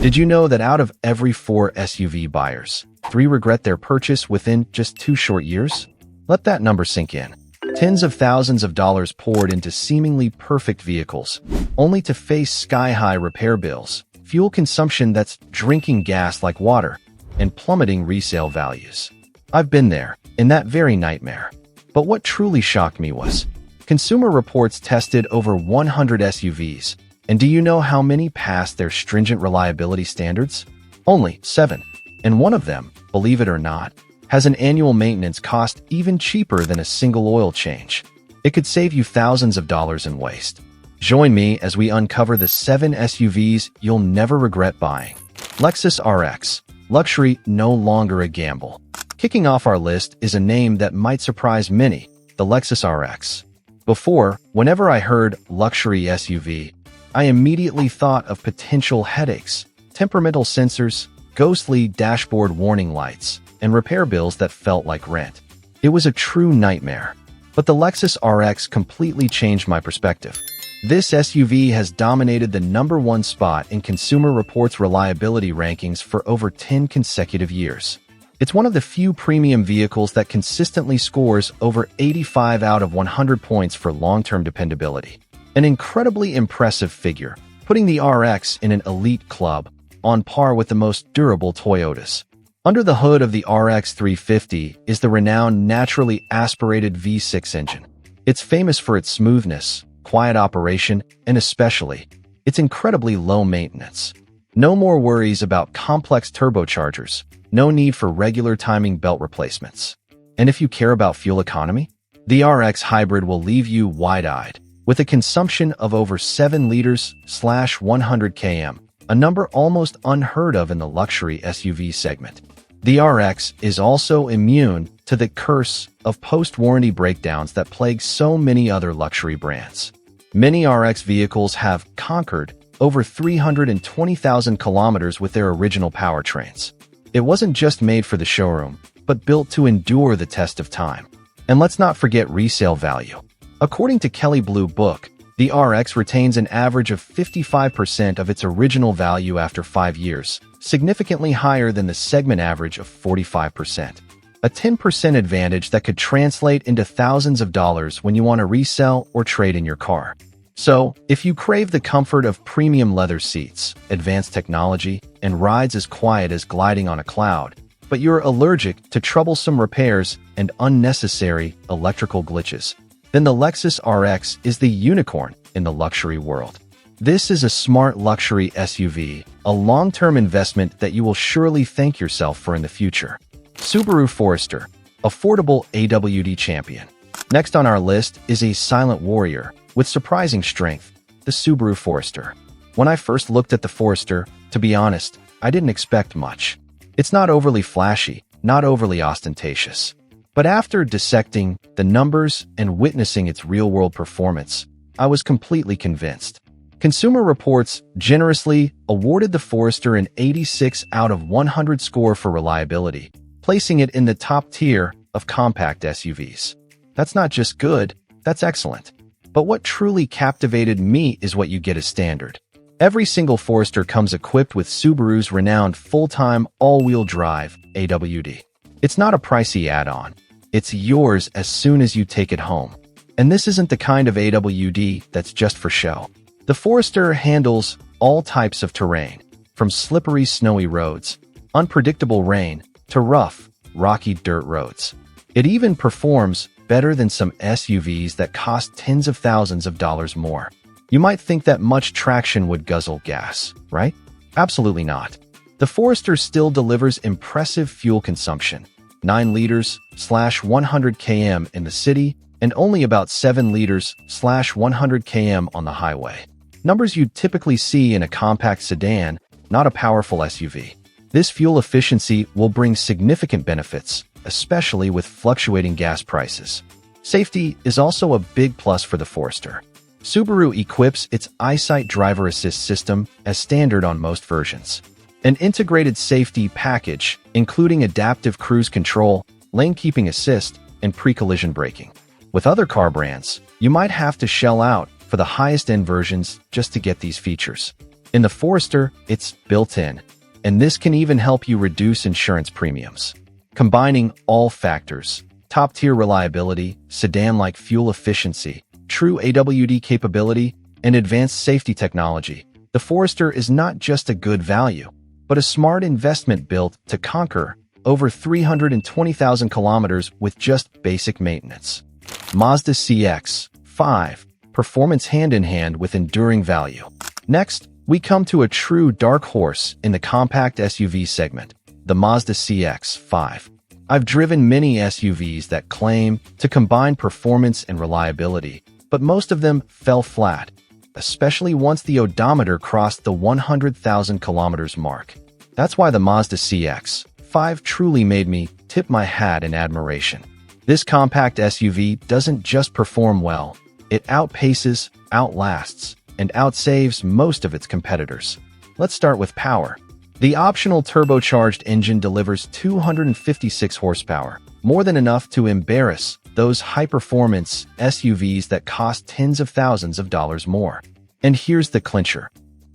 Did you know that out of every 4 SUV buyers, 3 regret their purchase within just 2 short years? Let that number sink in. Tens of thousands of dollars poured into seemingly perfect vehicles, only to face sky-high repair bills, fuel consumption that's drinking gas like water, and plummeting resale values. I've been there, in that very nightmare. But what truly shocked me was, Consumer Reports tested over 100 SUVs, and do you know how many passed their stringent reliability standards? Only 7. And one of them, believe it or not, has an annual maintenance cost even cheaper than a single oil change. It could save you thousands of dollars in waste. Join me as we uncover the 7 SUVs you'll never regret buying. Lexus RX. Luxury no longer a gamble. Kicking off our list is a name that might surprise many, the Lexus RX. Before, whenever I heard luxury SUV, I immediately thought of potential headaches, temperamental sensors, ghostly dashboard warning lights, and repair bills that felt like rent. It was a true nightmare. But the Lexus RX completely changed my perspective. This SUV has dominated the #1 spot in Consumer Reports reliability rankings for over 10 consecutive years. It's one of the few premium vehicles that consistently scores over 85 out of 100 points for long-term dependability. An incredibly impressive figure, putting the RX in an elite club, on par with the most durable Toyotas. Under the hood of the RX 350 is the renowned naturally aspirated V6 engine. It's famous for its smoothness, quiet operation, and especially, its incredibly low maintenance. No more worries about complex turbochargers, no need for regular timing belt replacements. And if you care about fuel economy, the RX Hybrid will leave you wide-eyed, with a consumption of over 7 liters/100 km, a number almost unheard of in the luxury SUV segment. The RX is also immune to the curse of post-warranty breakdowns that plague so many other luxury brands. Many RX vehicles have conquered over 320,000 kilometers with their original powertrains. It wasn't just made for the showroom, but built to endure the test of time. And let's not forget resale value. According to Kelley Blue Book, the RX retains an average of 55% of its original value after 5 years, significantly higher than the segment average of 45%. A 10% advantage that could translate into thousands of dollars when you want to resell or trade in your car. So, if you crave the comfort of premium leather seats, advanced technology, and rides as quiet as gliding on a cloud, but you're allergic to troublesome repairs and unnecessary electrical glitches, then the Lexus RX is the unicorn in the luxury world. This is a smart luxury SUV, a long-term investment that you will surely thank yourself for in the future. Subaru Forester, affordable AWD champion. Next on our list is a silent warrior with surprising strength, the Subaru Forester. When I first looked at the Forester, to be honest, I didn't expect much. It's not overly flashy, not overly ostentatious. But after dissecting the numbers and witnessing its real-world performance, I was completely convinced. Consumer Reports generously awarded the Forester an 86 out of 100 score for reliability, placing it in the top tier of compact SUVs. That's not just good, that's excellent. But what truly captivated me is what you get as standard. Every single Forester comes equipped with Subaru's renowned full-time all-wheel drive AWD. It's not a pricey add-on. It's yours as soon as you take it home. And this isn't the kind of AWD that's just for show. The Forester handles all types of terrain, from slippery snowy roads, unpredictable rain, to rough, rocky dirt roads. It even performs better than some SUVs that cost tens of thousands of dollars more. You might think that much traction would guzzle gas, right? Absolutely not. The Forester still delivers impressive fuel consumption, 9 liters/100 km in the city, and only about 7 liters/100 km on the highway. Numbers you'd typically see in a compact sedan, not a powerful SUV. This fuel efficiency will bring significant benefits, especially with fluctuating gas prices. Safety is also a big plus for the Forester. Subaru equips its EyeSight driver assist system as standard on most versions. An integrated safety package, including adaptive cruise control, lane keeping assist, and pre-collision braking. With other car brands, you might have to shell out for the highest-end versions just to get these features. In the Forester, it's built-in, and this can even help you reduce insurance premiums. Combining all factors, top-tier reliability, sedan-like fuel efficiency, true AWD capability, and advanced safety technology, the Forester is not just a good value, but a smart investment built to conquer over 320,000 kilometers with just basic maintenance. Mazda CX-5, performance hand-in-hand with enduring value. Next, we come to a true dark horse in the compact SUV segment, the Mazda CX-5. I've driven many SUVs that claim to combine performance and reliability, but most of them fell flat, especially once the odometer crossed the 100,000 kilometers mark. That's why the Mazda CX-5 truly made me tip my hat in admiration. This compact SUV doesn't just perform well, it outpaces, outlasts, and outsaves most of its competitors. Let's start with power. The optional turbocharged engine delivers 256 horsepower, more than enough to embarrass those high-performance SUVs that cost tens of thousands of dollars more. And here's the clincher.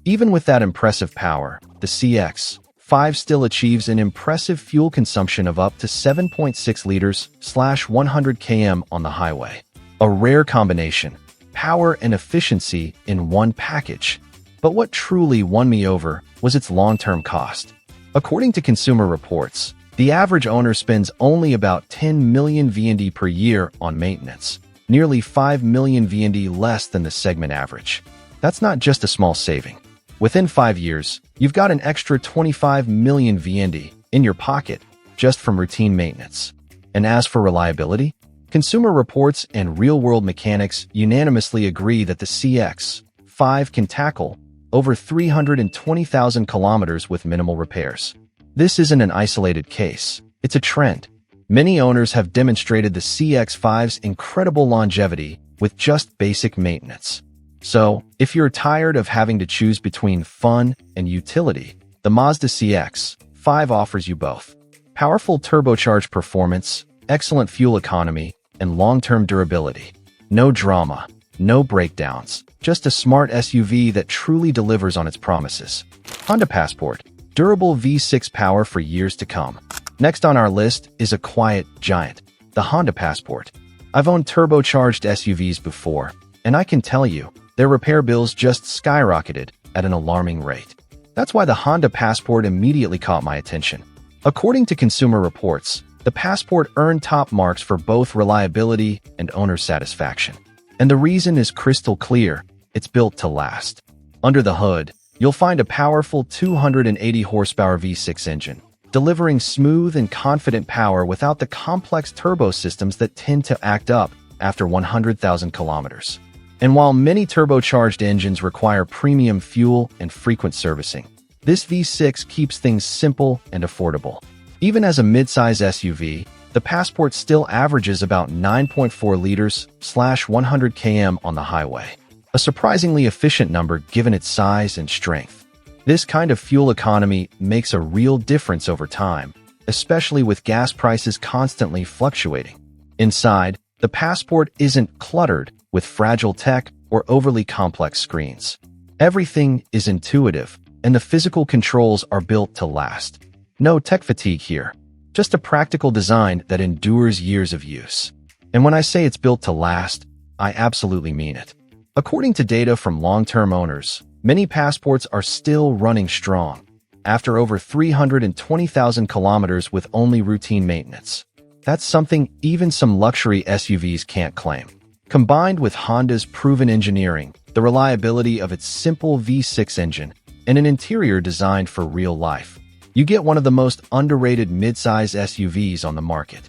Even with that impressive power, the CX-5 still achieves an impressive fuel consumption of up to 7.6 liters/100 km on the highway. A rare combination, power and efficiency in one package. But what truly won me over was its long-term cost. According to Consumer Reports, the average owner spends only about 10 million VND per year on maintenance, nearly 5 million VND less than the segment average. That's not just a small saving. Within 5 years, you've got an extra 25 million VND in your pocket just from routine maintenance. And as for reliability, Consumer Reports and real-world mechanics unanimously agree that the CX-5 can tackle over 320,000 kilometers with minimal repairs. This isn't an isolated case, it's a trend. Many owners have demonstrated the CX-5's incredible longevity with just basic maintenance. So, if you're tired of having to choose between fun and utility, the Mazda CX-5 offers you both. Powerful turbocharged performance, excellent fuel economy, and long-term durability. No drama, no breakdowns, just a smart SUV that truly delivers on its promises. Honda Passport, durable V6 power for years to come. Next on our list is a quiet giant, the Honda Passport. I've owned turbocharged SUVs before, and I can tell you, their repair bills just skyrocketed at an alarming rate. That's why the Honda Passport immediately caught my attention. According to Consumer Reports, the Passport earned top marks for both reliability and owner satisfaction. And the reason is crystal clear, it's built to last. Under the hood, you'll find a powerful 280 horsepower V6 engine, delivering smooth and confident power without the complex turbo systems that tend to act up after 100,000 kilometers. And while many turbocharged engines require premium fuel and frequent servicing, this V6 keeps things simple and affordable. Even as a mid-size SUV, the Passport still averages about 9.4 liters/100 km on the highway, a surprisingly efficient number given its size and strength. This kind of fuel economy makes a real difference over time, especially with gas prices constantly fluctuating. Inside, the Passport isn't cluttered with fragile tech or overly complex screens. Everything is intuitive, and the physical controls are built to last. No tech fatigue here, just a practical design that endures years of use. And when I say it's built to last, I absolutely mean it. According to data from long-term owners, many Passports are still running strong, after over 320,000 kilometers with only routine maintenance. That's something even some luxury SUVs can't claim. Combined with Honda's proven engineering, the reliability of its simple V6 engine, and an interior designed for real life, you get one of the most underrated mid-size SUVs on the market.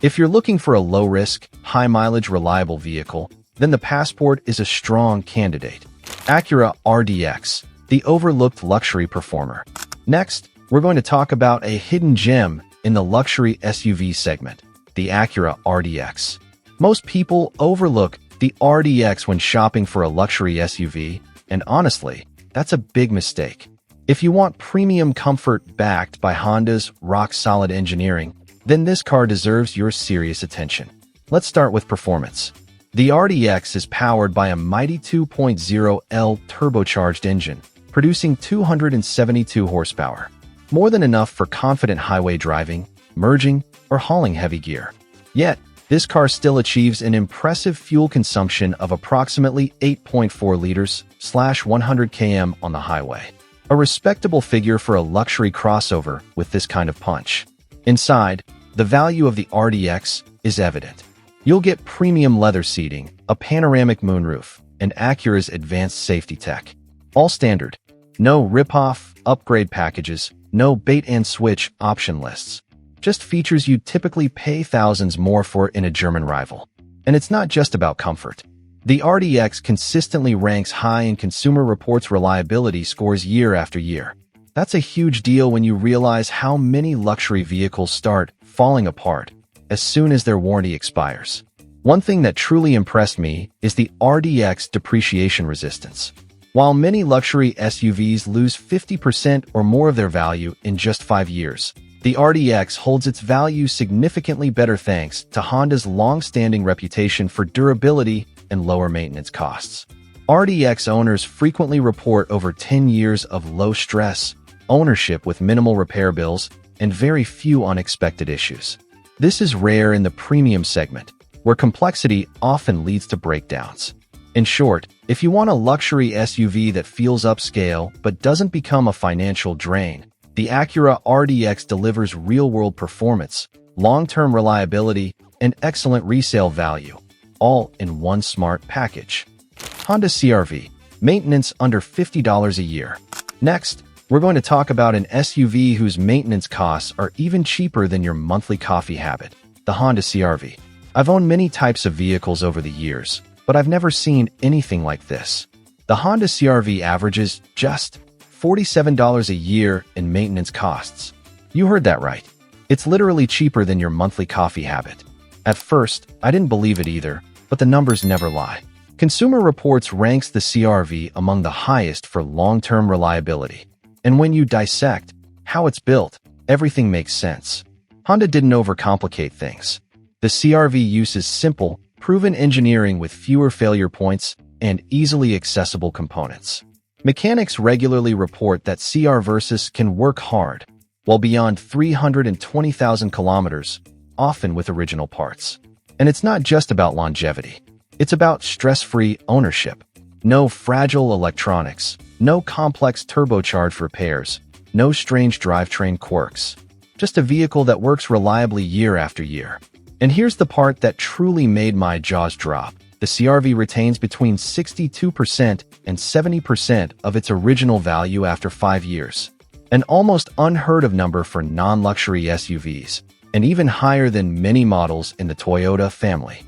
If you're looking for a low-risk, high-mileage reliable vehicle, then the Passport is a strong candidate. Acura RDX, the overlooked luxury performer. Next, we're going to talk about a hidden gem in the luxury SUV segment, the Acura RDX. Most people overlook the RDX when shopping for a luxury SUV, and honestly, that's a big mistake. If you want premium comfort backed by Honda's rock-solid engineering, then this car deserves your serious attention. Let's start with performance. The RDX is powered by a mighty 2.0L turbocharged engine, producing 272 horsepower, more than enough for confident highway driving, merging, or hauling heavy gear. Yet, this car still achieves an impressive fuel consumption of approximately 8.4 liters/100 km on the highway. A respectable figure for a luxury crossover with this kind of punch. Inside, the value of the RDX is evident. You'll get premium leather seating, a panoramic moonroof, and Acura's advanced safety tech. All standard. No rip-off, upgrade packages, no bait-and-switch option lists. Just features you'd typically pay thousands more for in a German rival. And it's not just about comfort. The RDX consistently ranks high in Consumer Reports' reliability scores year after year. That's a huge deal when you realize how many luxury vehicles start falling apart as soon as their warranty expires. One thing that truly impressed me is the RDX depreciation resistance. While many luxury SUVs lose 50% or more of their value in just 5 years, the RDX holds its value significantly better thanks to Honda's long-standing reputation for durability and lower maintenance costs. RDX owners frequently report over 10 years of low-stress ownership with minimal repair bills and very few unexpected issues. This is rare in the premium segment, where complexity often leads to breakdowns. In short, if you want a luxury SUV that feels upscale but doesn't become a financial drain, the Acura RDX delivers real-world performance, long-term reliability, and excellent resale value, all in one smart package. Honda CR-V, maintenance under $50 a year. Next, we're going to talk about an SUV whose maintenance costs are even cheaper than your monthly coffee habit, the Honda CR-V. I've owned many types of vehicles over the years, but I've never seen anything like this. The Honda CR-V averages just $47 a year in maintenance costs. You heard that right. It's literally cheaper than your monthly coffee habit. At first, I didn't believe it either, but the numbers never lie. Consumer Reports ranks the CR-V among the highest for long-term reliability. And when you dissect how it's built, everything makes sense. Honda didn't overcomplicate things. The CR-V uses simple, proven engineering with fewer failure points and easily accessible components. Mechanics regularly report that CR Versus can work hard, while beyond 320,000 kilometers, often with original parts. And it's not just about longevity. It's about stress-free ownership. No fragile electronics, no complex turbocharged repairs, no strange drivetrain quirks. Just a vehicle that works reliably year after year. And here's the part that truly made my jaws drop. The CR-V retains between 62% and 70% of its original value after 5 years. An almost unheard of number for non-luxury SUVs, and even higher than many models in the Toyota family.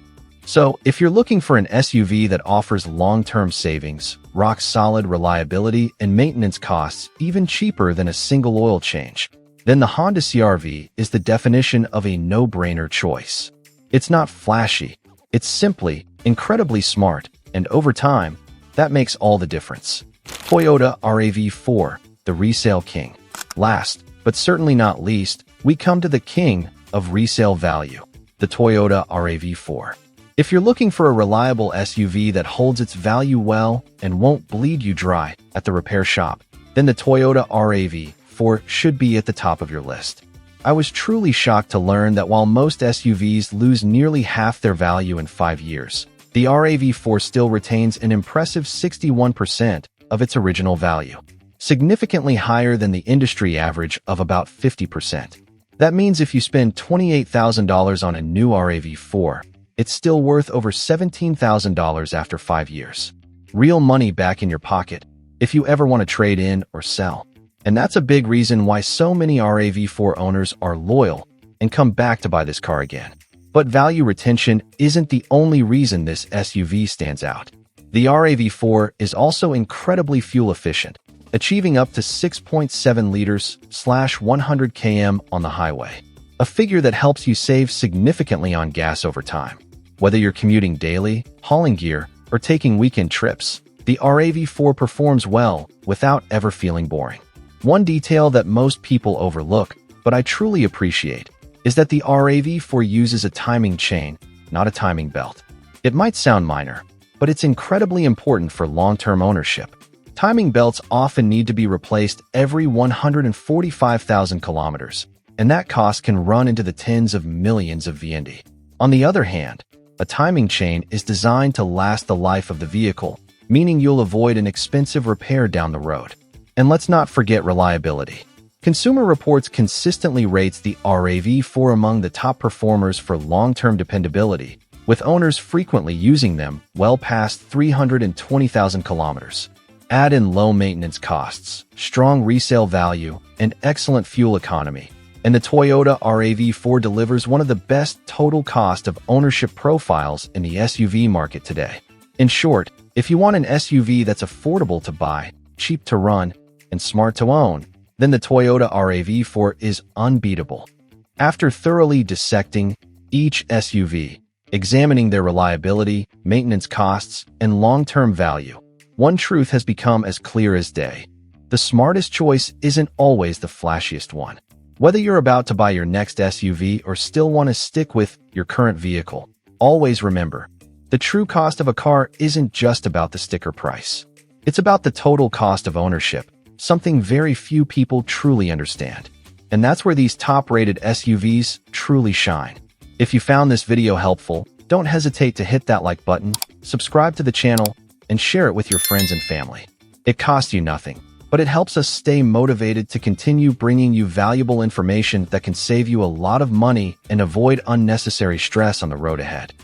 So, if you're looking for an SUV that offers long-term savings, rock-solid reliability, and maintenance costs even cheaper than a single oil change, then the Honda CR-V is the definition of a no-brainer choice. It's not flashy, it's simply incredibly smart, and over time, that makes all the difference. Toyota RAV4, the resale king. Last, but certainly not least, we come to the king of resale value, the Toyota RAV4. If you're looking for a reliable SUV that holds its value well and won't bleed you dry at the repair shop, then the Toyota RAV4 should be at the top of your list. I was truly shocked to learn that while most SUVs lose nearly half their value in 5 years, the RAV4 still retains an impressive 61% of its original value, significantly higher than the industry average of about 50%. That means if you spend $28,000 on a new RAV4, it's still worth over $17,000 after 5 years. Real money back in your pocket if you ever want to trade in or sell. And that's a big reason why so many RAV4 owners are loyal and come back to buy this car again. But value retention isn't the only reason this SUV stands out. The RAV4 is also incredibly fuel efficient, achieving up to 6.7 liters/100 km on the highway, a figure that helps you save significantly on gas over time. Whether you're commuting daily, hauling gear, or taking weekend trips, the RAV4 performs well without ever feeling boring. One detail that most people overlook, but I truly appreciate, is that the RAV4 uses a timing chain, not a timing belt. It might sound minor, but it's incredibly important for long-term ownership. Timing belts often need to be replaced every 145,000 kilometers, and that cost can run into the tens of millions of VND. On the other hand, a timing chain is designed to last the life of the vehicle, meaning you'll avoid an expensive repair down the road. And let's not forget reliability. Consumer Reports consistently rates the RAV4 among the top performers for long-term dependability, with owners frequently using them well past 320,000 kilometers. Add in low maintenance costs, strong resale value, and excellent fuel economy, and the Toyota RAV4 delivers one of the best total cost of ownership profiles in the SUV market today. In short, if you want an SUV that's affordable to buy, cheap to run, and smart to own, then the Toyota RAV4 is unbeatable. After thoroughly dissecting each SUV, examining their reliability, maintenance costs, and long-term value, one truth has become as clear as day. The smartest choice isn't always the flashiest one. Whether you're about to buy your next SUV or still want to stick with your current vehicle, always remember, the true cost of a car isn't just about the sticker price. It's about the total cost of ownership, something very few people truly understand. And that's where these top-rated SUVs truly shine. If you found this video helpful, don't hesitate to hit that like button, subscribe to the channel, and share it with your friends and family. It costs you nothing, but it helps us stay motivated to continue bringing you valuable information that can save you a lot of money and avoid unnecessary stress on the road ahead.